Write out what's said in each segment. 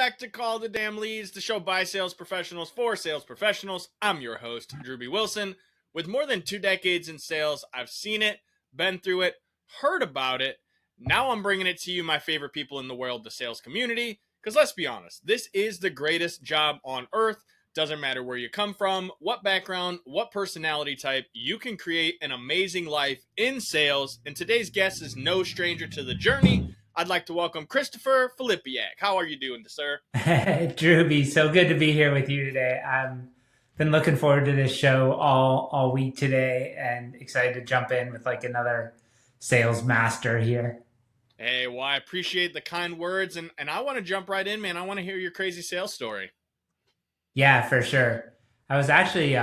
back to Call the Damn Leads, the show by sales professionals for sales professionals. I'm your host, Drew B. Wilson. With more than 2 decades in sales, I've seen it, been through it, heard about it. Now I'm bringing it to you, my favorite people in the world, the sales community. Because let's be honest, this is the greatest job on earth. Doesn't matter where you come from, what background, what personality type, you can create an amazing life in sales. And today's guest is no stranger to the journey. I'd like to welcome Christopher Filipiak. How are you doing, sir? Drew B, so good to be here with you today. I've been looking forward to this show all week today and excited to jump in with like another sales master here. Hey, well, I appreciate the kind words, and I want to jump right in, man. I want to hear your crazy sales story. Yeah, for sure. I was actually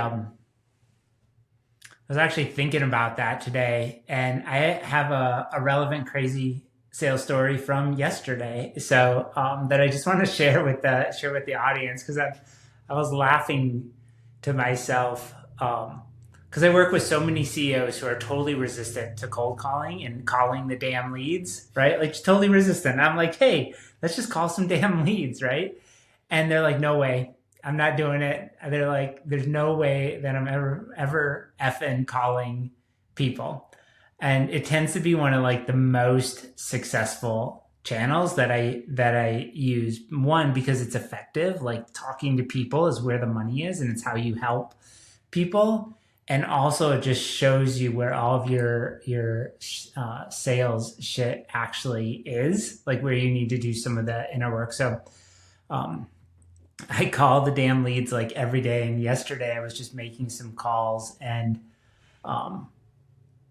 thinking about that today, and I have a relevant crazy sales story from yesterday, so that I just want to share with the audience because I was laughing to myself because I work with so many CEOs who are totally resistant to cold calling and calling the damn leads, right? Like just totally resistant. I'm like, hey, let's just call some damn leads, right? And they're like, no way, I'm not doing it. They're like, there's no way that I'm ever effing calling people. And it tends to be one of like the most successful channels that I use. One, because it's effective, like talking to people is where the money is and it's how you help people. And also it just shows you where all of your sales shit actually is, like where you need to do some of the inner work. So I call the damn leads like every day. And yesterday I was just making some calls and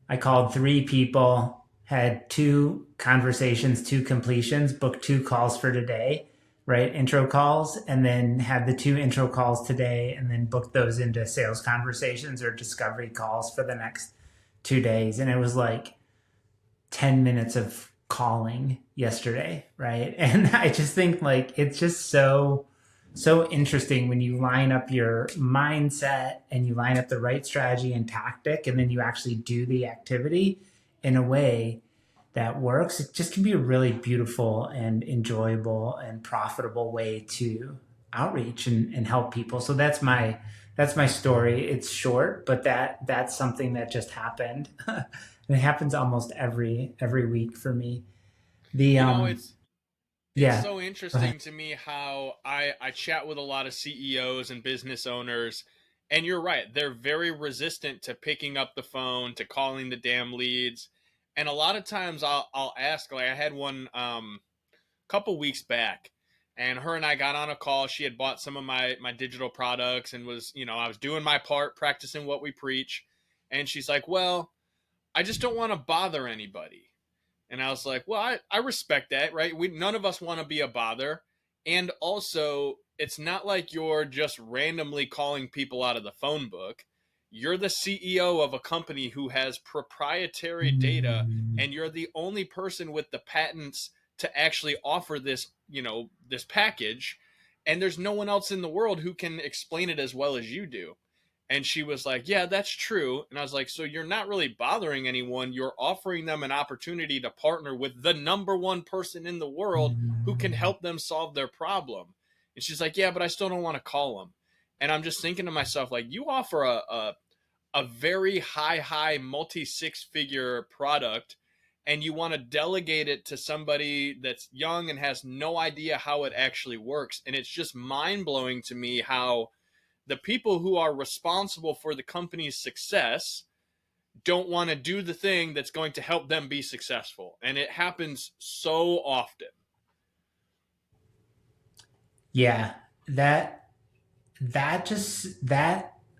I called 3 people, had 2 conversations, 2 completions, booked 2 calls for today, right? Intro calls, and then had the 2 intro calls today, and then booked those into sales conversations or discovery calls for the next 2 days. And it was like 10 minutes of calling yesterday, right? And I just think like it's just so interesting when you line up your mindset and you line up the right strategy and tactic, and then you actually do the activity in a way that works. It just can be a really beautiful and enjoyable and profitable way to outreach and help people. So that's my story. It's short, but that's something that just happened. And it happens almost every week for me. It's so interesting to me how I chat with a lot of CEOs and business owners, and you're right. They're very resistant to picking up the phone, to calling the damn leads. And a lot of times I'll ask, like I had one couple weeks back, and her and I got on a call. She had bought some of my digital products and was, I was doing my part, practicing what we preach. And she's like, well, I just don't want to bother anybody. And I was like, well, I respect that, right? None of us want to be a bother. And also, it's not like you're just randomly calling people out of the phone book. You're the CEO of a company who has proprietary data, and you're the only person with the patents to actually offer this, this package. And there's no one else in the world who can explain it as well as you do. And she was like, yeah, that's true. And I was like, so you're not really bothering anyone. You're offering them an opportunity to partner with the number one person in the world who can help them solve their problem. And she's like, yeah, but I still don't want to call them. And I'm just thinking to myself, like, you offer a very high multi-6-figure product, and you want to delegate it to somebody that's young and has no idea how it actually works. And it's just mind-blowing to me how the people who are responsible for the company's success don't want to do the thing that's going to help them be successful. And it happens so often. Yeah, that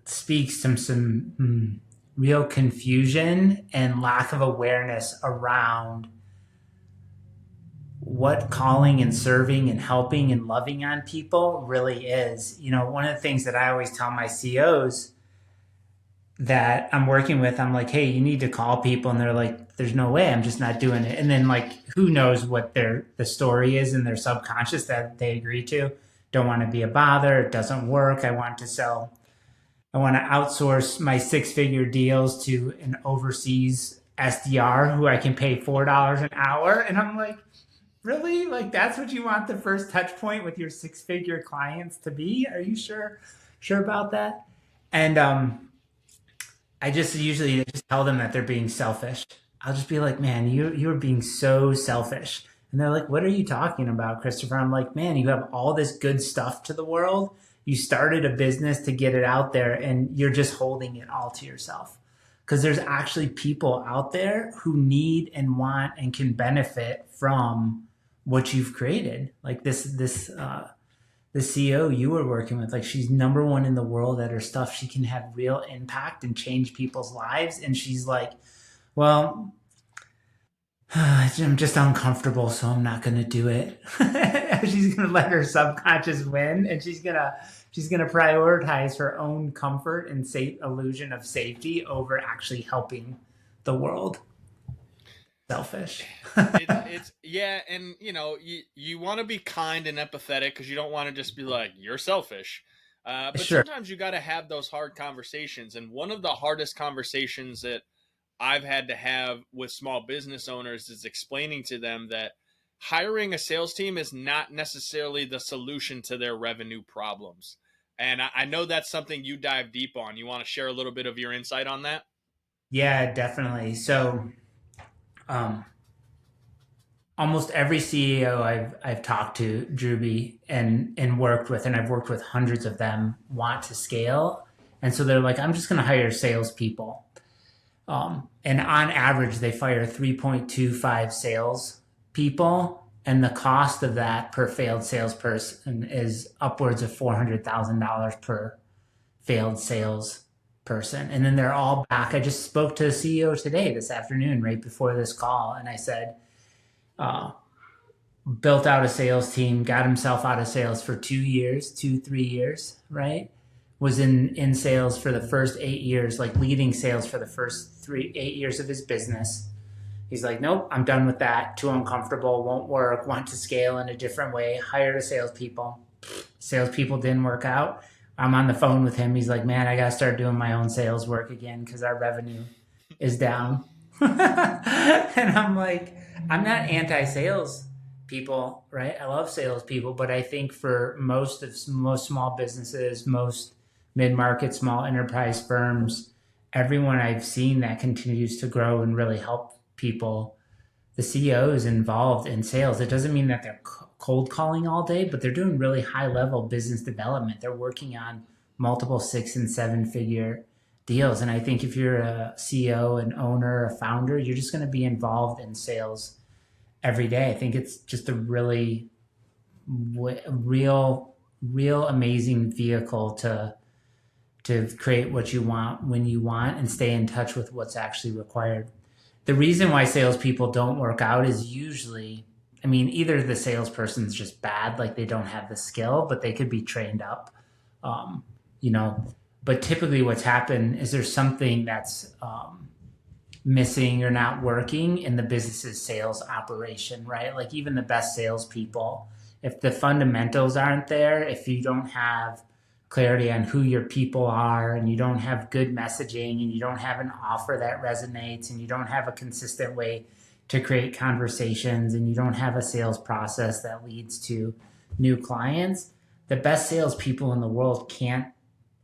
speaks to some real confusion and lack of awareness around what calling and serving and helping and loving on people really is. One of the things that I always tell my CEOs that I'm working with, I'm like, hey, you need to call people. And they're like, there's no way, I'm just not doing it. And then like, who knows what the story is in their subconscious that they agree to. Don't want to be a bother. It doesn't work. I want to outsource my 6-figure deals to an overseas SDR who I can pay $4 an hour. And I'm like, Really? Like that's what you want the first touch point with your six-figure clients to be? Are you sure about that? And I just usually just tell them that they're being selfish. I'll just be like, man, you're being so selfish. And they're like, what are you talking about, Christopher? I'm like, man, you have all this good stuff to the world. You started a business to get it out there, and you're just holding it all to yourself. Because there's actually people out there who need and want and can benefit from what you've created. Like the CEO you were working with, like she's number one in the world at her stuff. She can have real impact and change people's lives. And she's like, well, I'm just uncomfortable, so I'm not going to do it. She's going to let her subconscious win, and she's going to prioritize her own comfort and safe illusion of safety over actually helping the world. Selfish. It's yeah, and you want to be kind and empathetic because you don't want to just be like you're selfish. But Sure. sometimes you got to have those hard conversations, and one of the hardest conversations that I've had to have with small business owners is explaining to them that hiring a sales team is not necessarily the solution to their revenue problems. And I know that's something you dive deep on. You want to share a little bit of your insight on that? Yeah, definitely. So, um, almost every CEO I've talked to, Drewby, and worked with, and I've worked with hundreds of them, want to scale, and so they're like, I'm just going to hire salespeople. And on average, they fire 3.25 sales people, and the cost of that per failed salesperson is upwards of $400,000 per failed sales person. And then they're all back. I just spoke to the CEO today, this afternoon, right before this call, and I said, uh, built out a sales team, got himself out of sales for 2 years, 3 years, right? Was in sales for the first 8 years, like leading sales for the first 8 years of his business. He's like, nope, I'm done with that. Too uncomfortable, won't work, want to scale in a different way. Hired a salespeople. Salespeople didn't work out. I'm on the phone with him. He's like, man, I got to start doing my own sales work again because our revenue is down. And I'm like, I'm not anti-sales people, right? I love salespeople, but I think for most small businesses, most mid-market, small enterprise firms, everyone I've seen that continues to grow and really help people, the CEO is involved in sales. It doesn't mean that they're cold calling all day, but they're doing really high level business development. They're working on multiple 6 and 7 figure deals. And I think if you're a CEO, an owner, a founder, you're just going to be involved in sales every day. I think it's just a really real amazing vehicle to create what you want when you want and stay in touch with what's actually required. The reason why salespeople don't work out is usually, I mean, either the salesperson's just bad, like they don't have the skill, but they could be trained up, um, you know. But typically, what's happened is there's something that's missing or not working in the business's sales operation, right? Like even the best salespeople, if the fundamentals aren't there, if you don't have clarity on who your people are, and you don't have good messaging, and you don't have an offer that resonates, and you don't have a consistent way to create conversations, and you don't have a sales process that leads to new clients, the best salespeople in the world can't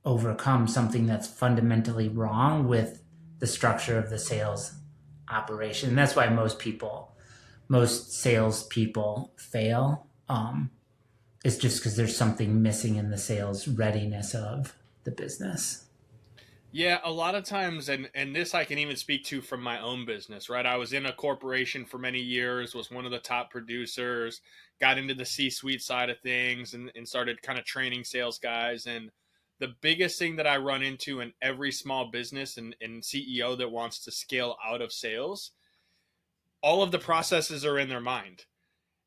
overcome something that's fundamentally wrong with the structure of the sales operation. And that's why most salespeople fail. It's just because there's something missing in the sales readiness of the business. Yeah, a lot of times, and this I can even speak to from my own business, right? I was in a corporation for many years, was one of the top producers, got into the C-suite side of things, and started kind of training sales guys. And the biggest thing that I run into in every small business and CEO that wants to scale out of sales, all of the processes are in their mind.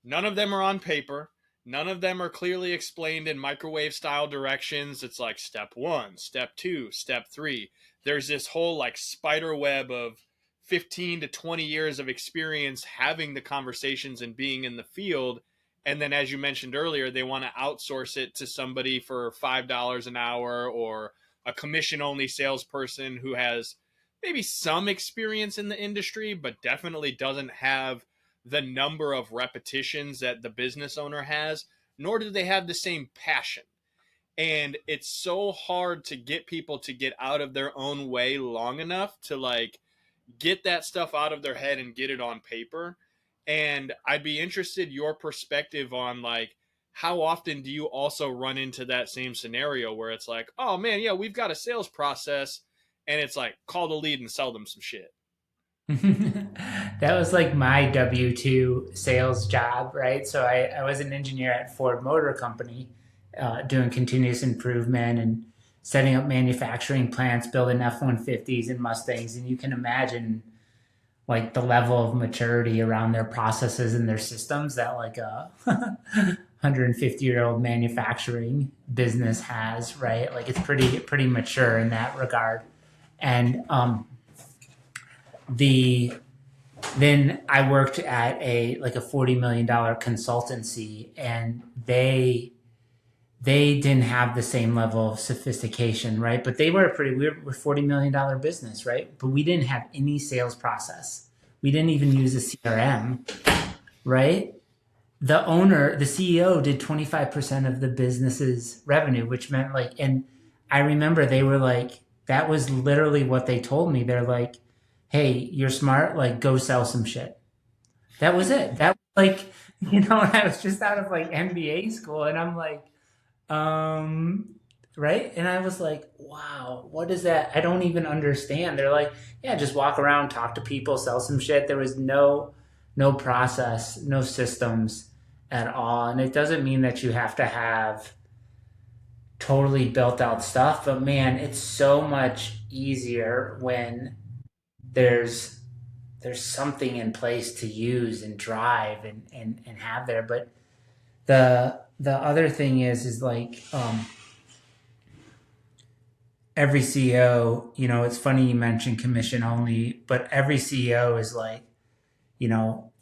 None of them are on paper. None of them are clearly explained in microwave style directions. It's like step one, step two, step three. There's this whole like spider web of 15 to 20 years of experience having the conversations and being in the field. And then, as you mentioned earlier, they want to outsource it to somebody for $5 an hour or a commission only salesperson who has maybe some experience in the industry, but definitely doesn't have the number of repetitions that the business owner has, nor do they have the same passion. And it's so hard to get people to get out of their own way long enough to like get that stuff out of their head and get it on paper. And I'd be interested your perspective on like how often do you also run into that same scenario where it's like, oh man, yeah, we've got a sales process, and it's like call the lead and sell them some shit. That was like my W-2 sales job, right? So I was an engineer at Ford Motor Company, doing continuous improvement and setting up manufacturing plants, building F-150s and Mustangs. And you can imagine like the level of maturity around their processes and their systems that like a 150-year-old manufacturing business has, right? Like it's pretty mature in that regard. And the then I worked at a like a $40 million consultancy, and they didn't have the same level of sophistication, right? But they were we were $40 million business, right? But we didn't have any sales process. We didn't even use a CRM, right? The owner, the CEO, did 25% of the business's revenue, which meant like, and I remember they were like, that was literally what they told me. They're like, hey, you're smart, like go sell some shit. That was it. That was like, I was just out of like MBA school, and I'm like, um, right? And I was like, wow, what is that? I don't even understand. They're like, yeah, just walk around, talk to people, sell some shit. There was no process, no systems at all. And it doesn't mean that you have to have totally built out stuff, but man, it's so much easier when there's there's something in place to use and drive and have there. But the other thing is like every CEO, it's funny you mentioned commission only, but every CEO is like,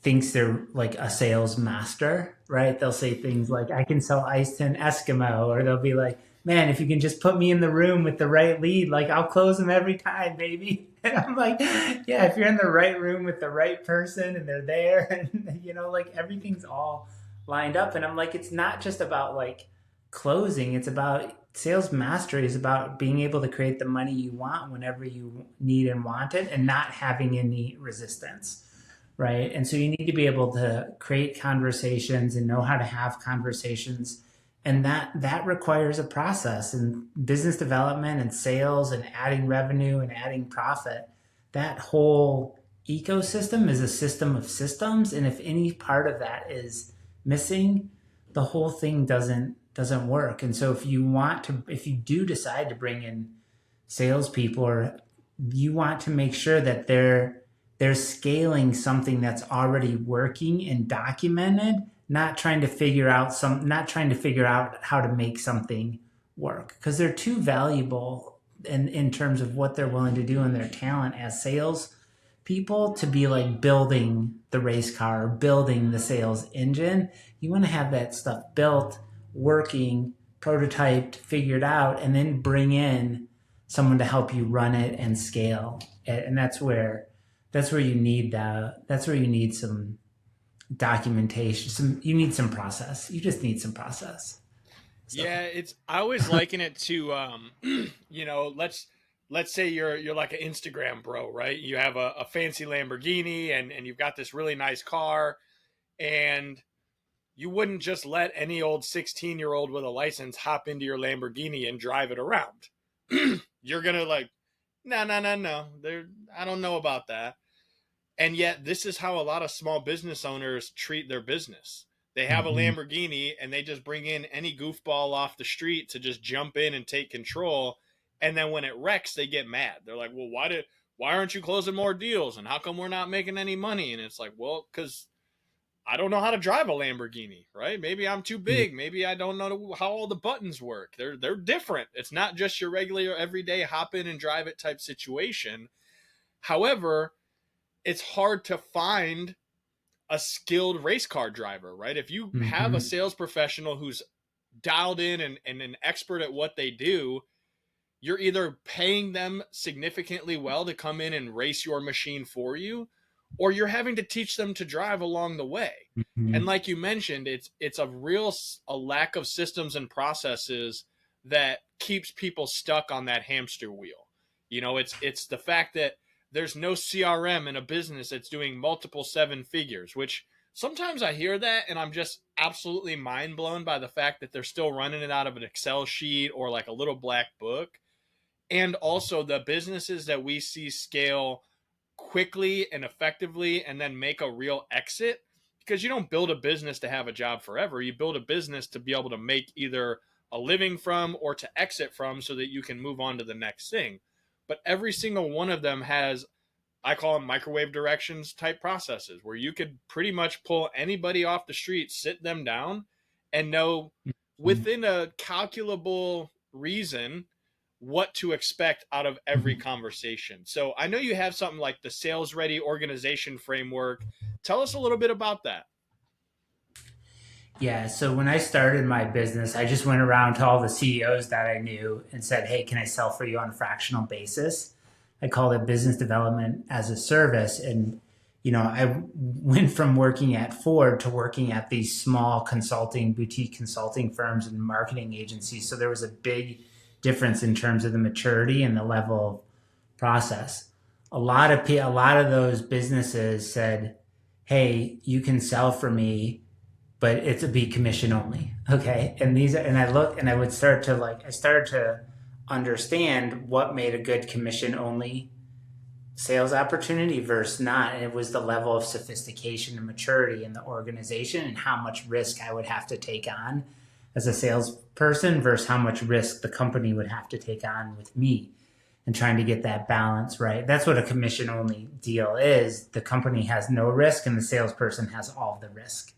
thinks they're like a sales master, right? They'll say things like, I can sell ice to an Eskimo, or they'll be like, man, if you can just put me in the room with the right lead, like I'll close them every time, baby. And I'm like, yeah, if you're in the right room with the right person and they're there, and like everything's all lined up. And I'm like, it's not just about like closing, it's about sales mastery is about being able to create the money you want whenever you need and want it, and not having any resistance, right? And so you need to be able to create conversations and know how to have conversations, and that requires a process, and business development and sales and adding revenue and adding profit. That whole ecosystem is a system of systems, and if any part of that is missing, the whole thing doesn't work. And so if you do decide to bring in salespeople, or you want to make sure that they're scaling something that's already working and documented, not trying to figure out how to make something work, because they're too valuable in terms of what they're willing to do and their talent as sales people to be like building the race car, building the sales engine. You want to have that stuff built, working, prototyped, figured out, and then bring in someone to help you run it and scale. And that's where you need some documentation. You need some process. You just need some process. So. Yeah, it's I always liken it to let's say you're like an Instagram bro, right? You have a fancy Lamborghini, and you've got this really nice car, and you wouldn't just let any old 16-year-old with a license hop into your Lamborghini and drive it around. You're gonna like, no, no, no, no. I don't know about that. And yet, this is how a lot of small business owners treat their business. They have a Mm-hmm. Lamborghini, and they just bring in any goofball off the street to just jump in and take control. And then when it wrecks, they get mad. They're like, "Well, why aren't you closing more deals? And how come we're not making any money?" And it's like, "Well, because I don't know how to drive a Lamborghini, right? Maybe I'm too Yeah. big. Maybe I don't know how all the buttons work. They're different. It's not just your regular everyday hop in and drive it type situation." However, it's hard to find a skilled race car driver, right? If you have a Mm-hmm. sales professional who's dialed in and an expert at what they do, you're either paying them significantly well to come in and race your machine for you, or you're having to teach them to drive along the way. And Mhm. like you mentioned, it's a lack of systems and processes that keeps people stuck on that hamster wheel. It's the fact that there's no CRM in a business that's doing multiple seven figures, which sometimes I hear that and I'm just absolutely mind blown by the fact that they're still running it out of an Excel sheet or like a little black book. And also the businesses that we see scale quickly and effectively and then make a real exit, because you don't build a business to have a job forever. You build a business to be able to make either a living from or to exit from so that you can move on to the next thing. But every single one of them has, I call them microwave directions type processes, where you could pretty much pull anybody off the street, sit them down, and know Mhm. within a calculable reason what to expect out of every Mhm. conversation. So I know you have something like the sales ready organization framework. Tell us a little bit about that. Yeah, so when I started my business, I just went around to all the CEOs that I knew and said, "Hey, can I sell for you on a fractional basis?" I called it business development as a service. And, I went from working at Ford to working at these small consulting, boutique consulting firms and marketing agencies. So there was a big difference in terms of the maturity and the level of process. A lot of those businesses said, "Hey, you can sell for me, but it's a be commission only." Okay. And I look and I would start to I started to understand what made a good commission only sales opportunity versus not. And it was the level of sophistication and maturity in the organization and how much risk I would have to take on as a salesperson versus how much risk the company would have to take on with me, and trying to get that balance right. That's what a commission only deal is. The company has no risk and the salesperson has all the risk,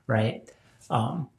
right? Um,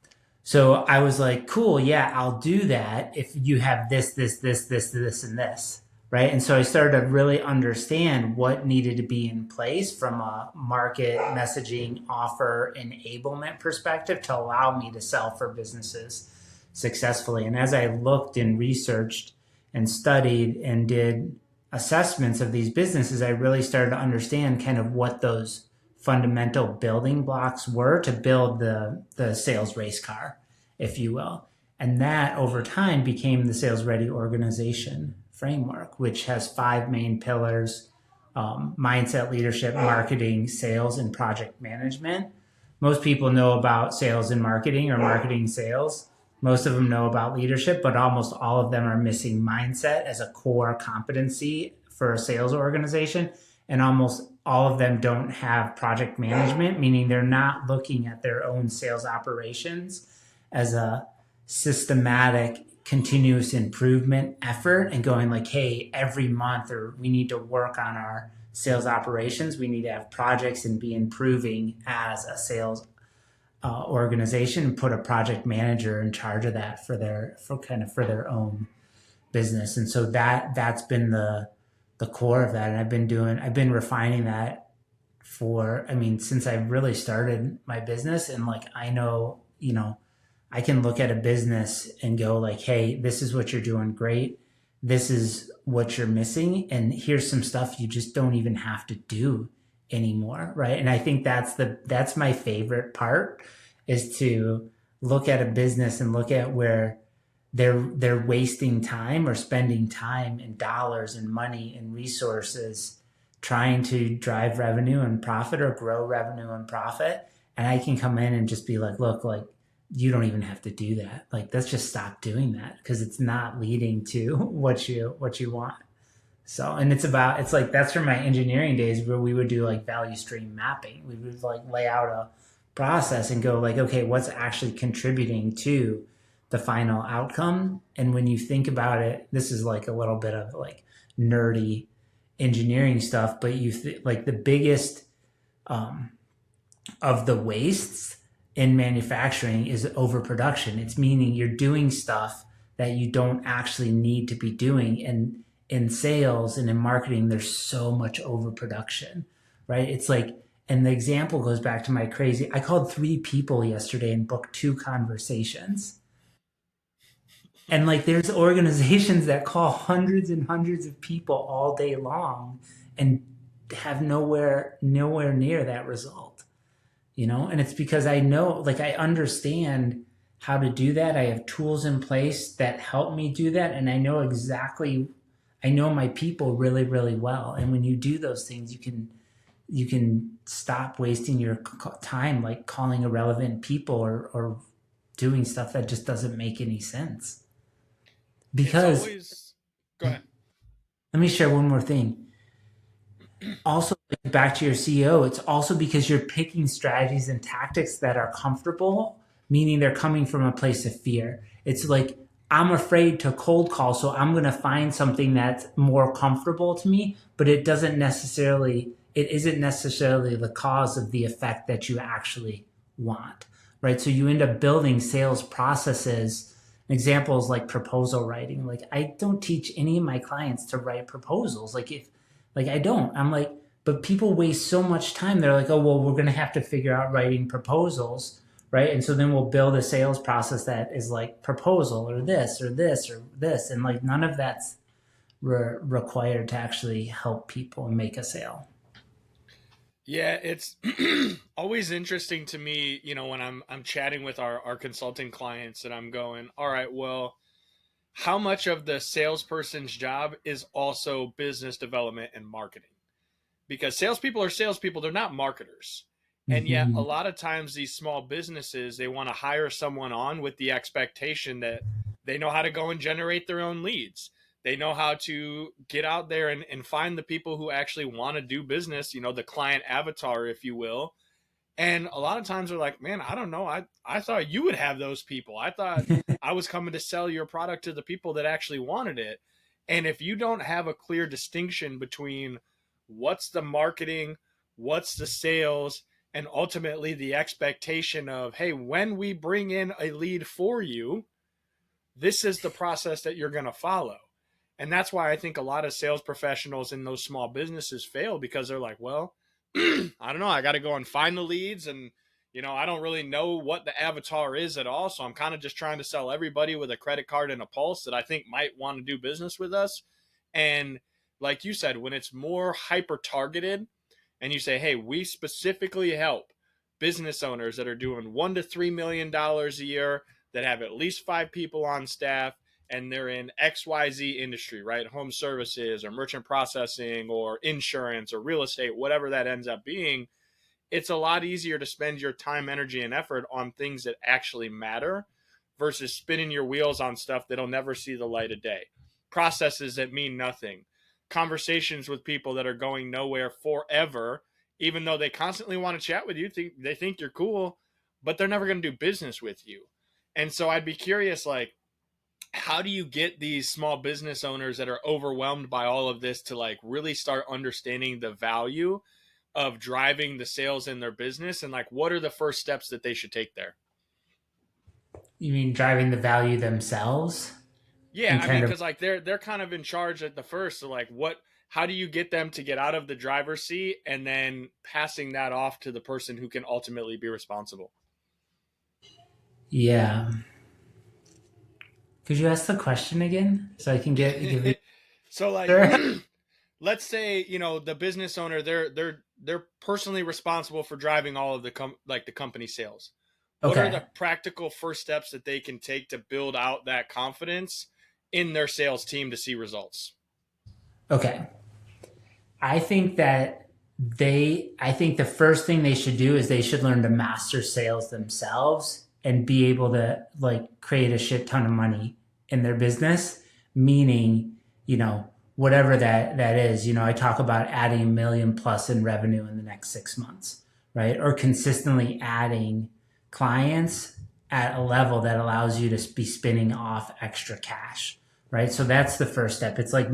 so I was like, cool, yeah, I'll do that if you have this, and this, right? And so I started to really understand what needed to be in place from a market messaging, offer, enablement perspective to allow me to sell for businesses successfully. And as I looked and researched and studied and did assessments of these businesses, I really started to understand kind of what those fundamental building blocks were to build the sales race car, if you will. And that over time became the sales ready organization framework, which has five main pillars: mindset, leadership, marketing, sales, and project management. Most people know about sales and marketing, or marketing sales. Most of them know about leadership, but almost all of them are missing mindset as a core competency for a sales organization. And almost all of them don't have project management, meaning they're not looking at their own sales operations as a systematic continuous improvement effort and going like, hey, every month, or we need to work on our sales operations, we need to have projects and be improving as a sales organization, and put a project manager in charge of that for their own business. And so that's been the core of that. And I've been refining that for, I mean, since I really started my business. And like, I know, I can look at a business and go like, hey, this is what you're doing great. This is what you're missing. And here's some stuff you just don't even have to do anymore. Right. And I think that's my favorite part, is to look at a business and look at where they're wasting time or spending time and dollars and money and resources trying to drive revenue and profit, or grow revenue and profit. And I can come in and just be like, look, like, you don't even have to do that. Like, let's just stop doing that because it's not leading to what you want. So, and it's like, that's from my engineering days where we would do like value stream mapping. We would like lay out a process and go like, okay, what's actually contributing to the final outcome? And when you think about it, this is like a little bit of like nerdy engineering stuff, but like the biggest um, of the wastes in manufacturing is overproduction. It's meaning you're doing stuff that you don't actually need to be doing. And in sales and in marketing, there's so much overproduction, right? It's like, and the example goes back to my crazy, I called three people yesterday and booked two conversations. And like, there's organizations that call hundreds and hundreds of people all day long and have nowhere near that result, and it's because I know, like, I understand how to do that. I have tools in place that help me do that, and I know my people really, really well. And when you do those things, you can stop wasting your time, like calling irrelevant people, or doing stuff that just doesn't make any sense. It's Because always go ahead. let me share one more thing. Also, back to your CEO, it's also because you're picking strategies and tactics that are comfortable, meaning they're coming from a place of fear. It's like, I'm afraid to cold call, so I'm going to find something that's more comfortable to me, but it isn't necessarily the cause of the effect that you actually want, right? So you end up building sales processes. Examples like proposal writing. Like, I don't teach any of my clients to write proposals. I don't. I'm like, but people waste so much time. They're like, oh, well, we're going to have to figure out writing proposals, right? And so then we'll build a sales process that is like proposal or this or this or this. And like, none of that's required to actually help people make a sale. Yeah, it's always interesting to me, when I'm chatting with our consulting clients and I'm going, all right, well, how much of the salesperson's job is also business development and marketing? Because salespeople are salespeople, they're not marketers. And yet, a Mm-hmm. lot of times, these small businesses, they want to hire someone on with the expectation that they know how to go and generate their own leads. They know how to get out there and find the people who actually want to do business, the client avatar, if you will. And a lot of times they're like, man, I don't know. I thought you would have those people. I thought I was coming to sell your product to the people that actually wanted it. And if you don't have a clear distinction between what's the marketing, what's the sales, and ultimately the expectation of, hey, when we bring in a lead for you, this is the process that you're going to follow. And that's why I think a lot of sales professionals in those small businesses fail, because they're like, well, I don't know. I got to go and find the leads. And, I don't really know what the avatar is at all. So I'm kind of just trying to sell everybody with a credit card and a pulse that I think might want to do business with us. And like you said, when it's more hyper targeted and you say, hey, we specifically help business owners that are doing $1 to $3 million a year, that have at least 5 people on staff, and they're in XYZ industry, right? Home services or merchant processing or insurance or real estate, whatever that ends up being, it's a lot easier to spend your time, energy, and effort on things that actually matter versus spinning your wheels on stuff that'll never see the light of day. Processes that mean nothing. Conversations with people that are going nowhere forever, even though they constantly want to chat with you, they think you're cool, but they're never going to do business with you. And so I'd be curious, like, how do you get these small business owners that are overwhelmed by all of this to like really start understanding the value of driving the sales in their business, and like what are the first steps that they should take there? You mean driving the value themselves Yeah, and I mean, kind of, because like they're kind of in charge at the first. So like, how do you get them to get out of the driver's seat and then passing that off to the person who can ultimately be responsible? yeah. Could you ask the question again so I can give you So like, an answer? let's say the business owner, they're personally responsible for driving all of the company sales. What are Okay. the practical first steps that they can take to build out that confidence in their sales team to see results? Okay. I think that I think the first thing they should do is they should learn to master sales themselves and be able to like create a shit ton of money in their business. Meaning, whatever that is. I talk about adding a million plus in revenue in the next 6 months, right? Or consistently adding clients at a level that allows you to be spinning off extra cash, right? So that's the first step. It's like,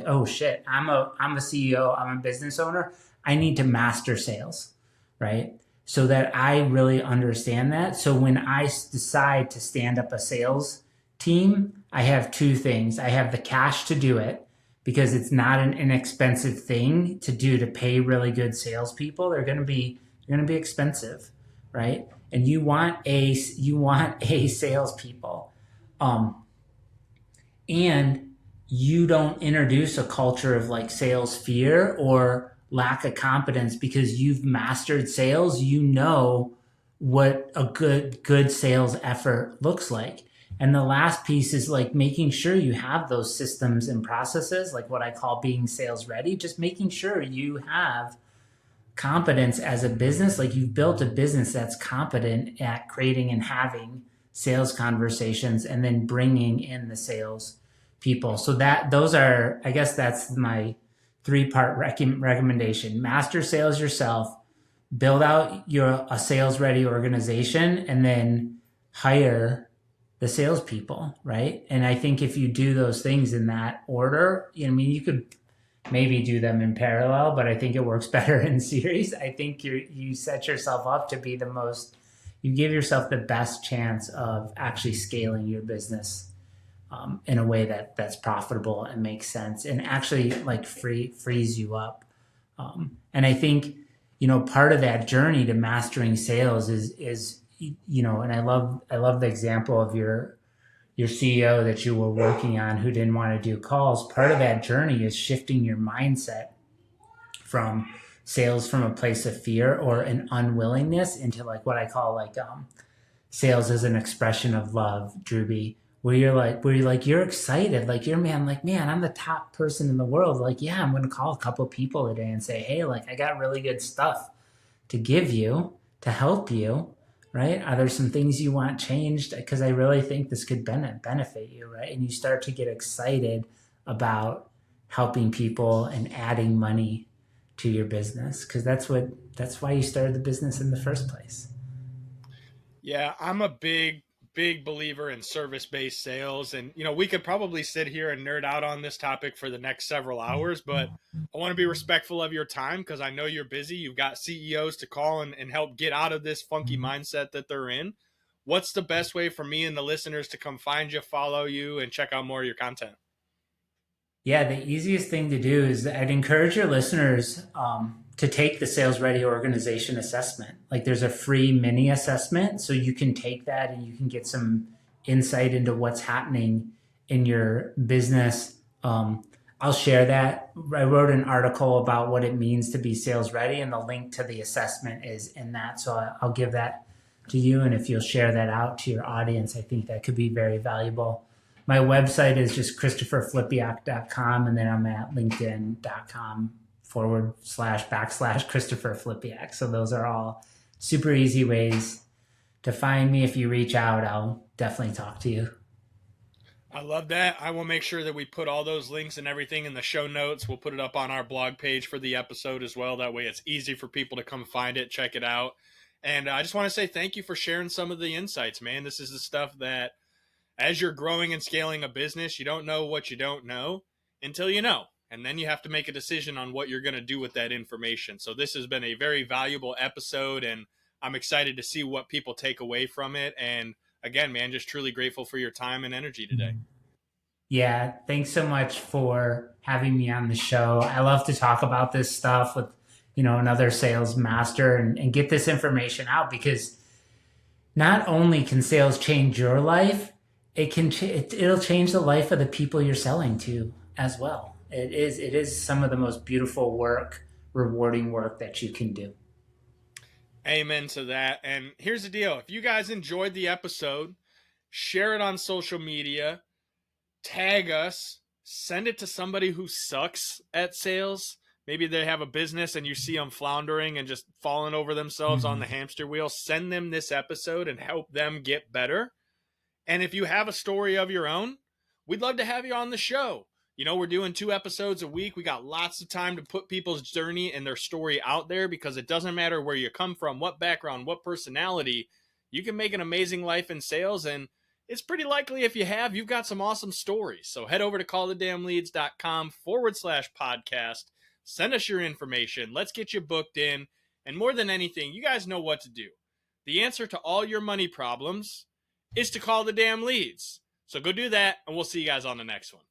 oh shit, I'm a CEO, I'm a business owner. I need to master sales, right? So that I really understand that. So when I decide to stand up a sales team, I have two things. I have the cash to do it because it's not an inexpensive thing to do to pay really good salespeople. They're going to be expensive, right? And you want a salespeople. Um, and you don't introduce a culture of like sales fear lack of competence because you've mastered sales. You know what a good sales effort looks like. And the last piece is like making sure you have those systems and processes, like what I call being sales ready, just making sure you have competence as a business. Like you've built a business that's competent at creating and having sales conversations and then bringing in the sales people. So that those are, I guess that's my three-part recommendation. Master sales yourself, build out a sales ready organization, and then hire the salespeople, right? And I think if you do those things in that order, I mean, you could maybe do them in parallel, but I think it works better in series. I think you set yourself up to be you give yourself the best chance of actually scaling your business in a way that's profitable and makes sense and actually like frees you up. And I think, part of that journey to mastering sales is, and I love the example of your CEO that you were working on who didn't want to do calls. Part of that journey is shifting your mindset from sales from a place of fear or an unwillingness into like what I call like sales as an expression of love, Drewby, where you're excited, like man, I'm the top person in the world. Like, yeah, I'm going to call a couple people today and say, hey, like I got really good stuff to give you to help you. Right? Are there some things you want changed? Because I really think this could benefit you, right? And you start to get excited about helping people and adding money to your business because that's why you started the business in the first place. Yeah, I'm a big believer in service-based sales, and we could probably sit here and nerd out on this topic for the next several hours, but I want to be respectful of your time because I know you're busy. You've got CEOs to call and help get out of this funky mindset that they're in. What's the best way for me and the listeners to come find you, follow you, and check out more of your content? Yeah, the easiest thing to do is I'd encourage your listeners to take the Sales Ready Organization assessment. Like there's a free mini assessment, so you can take that and you can get some insight into what's happening in your business. I'll share that. I wrote an article about what it means to be sales ready, and the link to the assessment is in that. So I'll give that to you, and if you'll share that out to your audience, I think that could be very valuable. My website is just christopherfilipiak.com, and then I'm at linkedin.com // Christopher Filipiak. So those are all super easy ways to find me. If you reach out, I'll definitely talk to you. I love that. I will make sure that we put all those links and everything in the show notes. We'll put it up on our blog page for the episode as well. That way it's easy for people to come find it, check it out. And I just want to say thank you for sharing some of the insights, man. This is the stuff that as you're growing and scaling a business, you don't know what you don't know until you know. And then you have to make a decision on what you're going to do with that information. So this has been a very valuable episode, and I'm excited to see what people take away from it. And again, man, just truly grateful for your time and energy today. Yeah, thanks so much for having me on the show. I love to talk about this stuff with, another sales master and get this information out because not only can sales change your life, it'll change the life of the people you're selling to as well. It is some of the most beautiful work, rewarding work that you can do. Amen to that. And here's the deal. If you guys enjoyed the episode, share it on social media, tag us, send it to somebody who sucks at sales. Maybe they have a business and you see them floundering and just falling over themselves on the hamster wheel. Send them this episode and help them get better. And if you have a story of your own, we'd love to have you on the show. We're doing 2 episodes a week. We got lots of time to put people's journey and their story out there because it doesn't matter where you come from, what background, what personality. You can make an amazing life in sales, and it's pretty likely if you've got some awesome stories. So head over to callthedamnleads.com /podcast. Send us your information. Let's get you booked in. And more than anything, you guys know what to do. The answer to all your money problems is to call the damn leads. So go do that, and we'll see you guys on the next one.